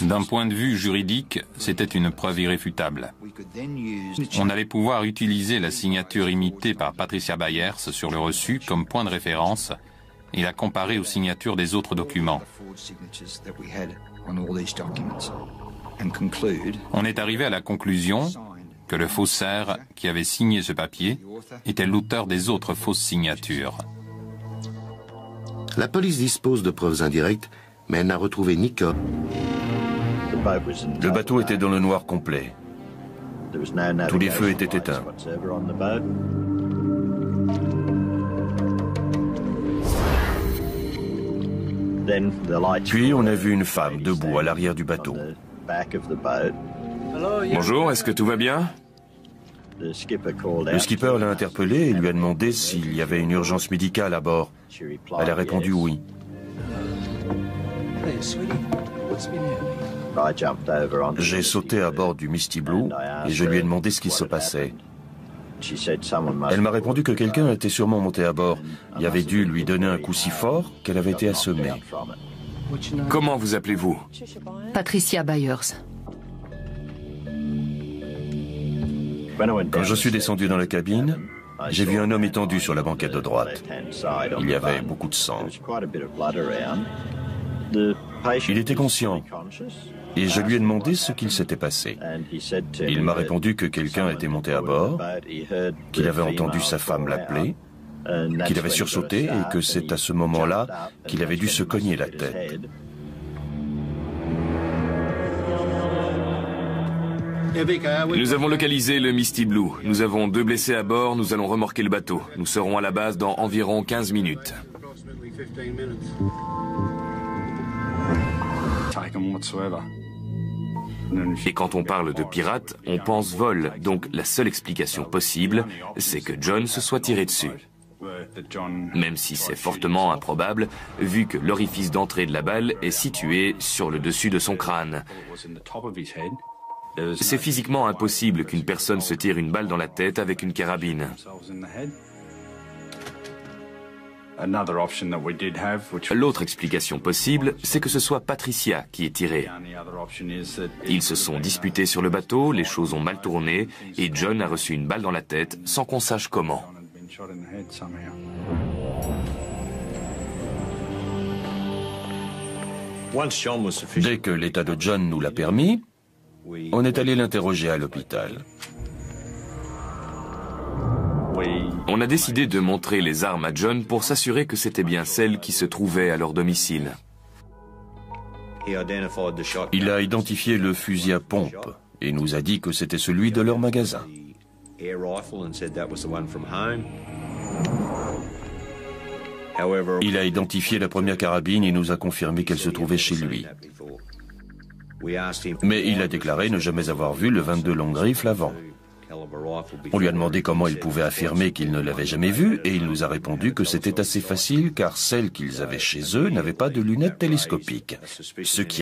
D'un point de vue juridique, c'était une preuve irréfutable. On allait pouvoir utiliser la signature imitée par Patricia Byers sur le reçu comme point de référence et la comparer aux signatures des autres documents. On est arrivé à la conclusion que le faussaire qui avait signé ce papier était l'auteur des autres fausses signatures. La police dispose de preuves indirectes, mais elle n'a retrouvé ni corps. Le bateau était dans le noir complet. Tous les feux étaient éteints. Puis on a vu une femme debout à l'arrière du bateau. Bonjour, est-ce que tout va bien? Le skipper l'a interpellée et lui a demandé s'il y avait une urgence médicale à bord. Elle a répondu oui. J'ai sauté à bord du Misty Blue et je lui ai demandé ce qui se passait. Elle m'a répondu que quelqu'un était sûrement monté à bord et avait dû lui donner un coup si fort qu'elle avait été assommée. Comment vous appelez-vous? Patricia Byers. Quand je suis descendu dans la cabine, j'ai vu un homme étendu sur la banquette de droite. Il y avait beaucoup de sang. Il était conscient et je lui ai demandé ce qu'il s'était passé. Il m'a répondu que quelqu'un était monté à bord, qu'il avait entendu sa femme l'appeler, qu'il avait sursauté et que c'est à ce moment-là qu'il avait dû se cogner la tête. Nous avons localisé le Misty Blue. Nous avons 2 blessés à bord, nous allons remorquer le bateau. Nous serons à la base dans environ 15 minutes. Et quand on parle de pirates, on pense vol, donc la seule explication possible, c'est que John se soit tiré dessus. Même si c'est fortement improbable, vu que l'orifice d'entrée de la balle est situé sur le dessus de son crâne. C'est physiquement impossible qu'une personne se tire une balle dans la tête avec une carabine. L'autre explication possible, c'est que ce soit Patricia qui ait tiré. Ils se sont disputés sur le bateau, les choses ont mal tourné, et John a reçu une balle dans la tête sans qu'on sache comment. Dès que l'état de John nous l'a permis, on est allé l'interroger à l'hôpital. On a décidé de montrer les armes à John pour s'assurer que c'était bien celles qui se trouvaient à leur domicile. Il a identifié le fusil à pompe et nous a dit que c'était celui de leur magasin. Il a identifié la première carabine et nous a confirmé qu'elle se trouvait chez lui. Mais il a déclaré ne jamais avoir vu le 22 longue rifle avant. On lui a demandé comment il pouvait affirmer qu'il ne l'avait jamais vu et il nous a répondu que c'était assez facile car celles qu'ils avaient chez eux n'avaient pas de lunettes télescopiques, ce qui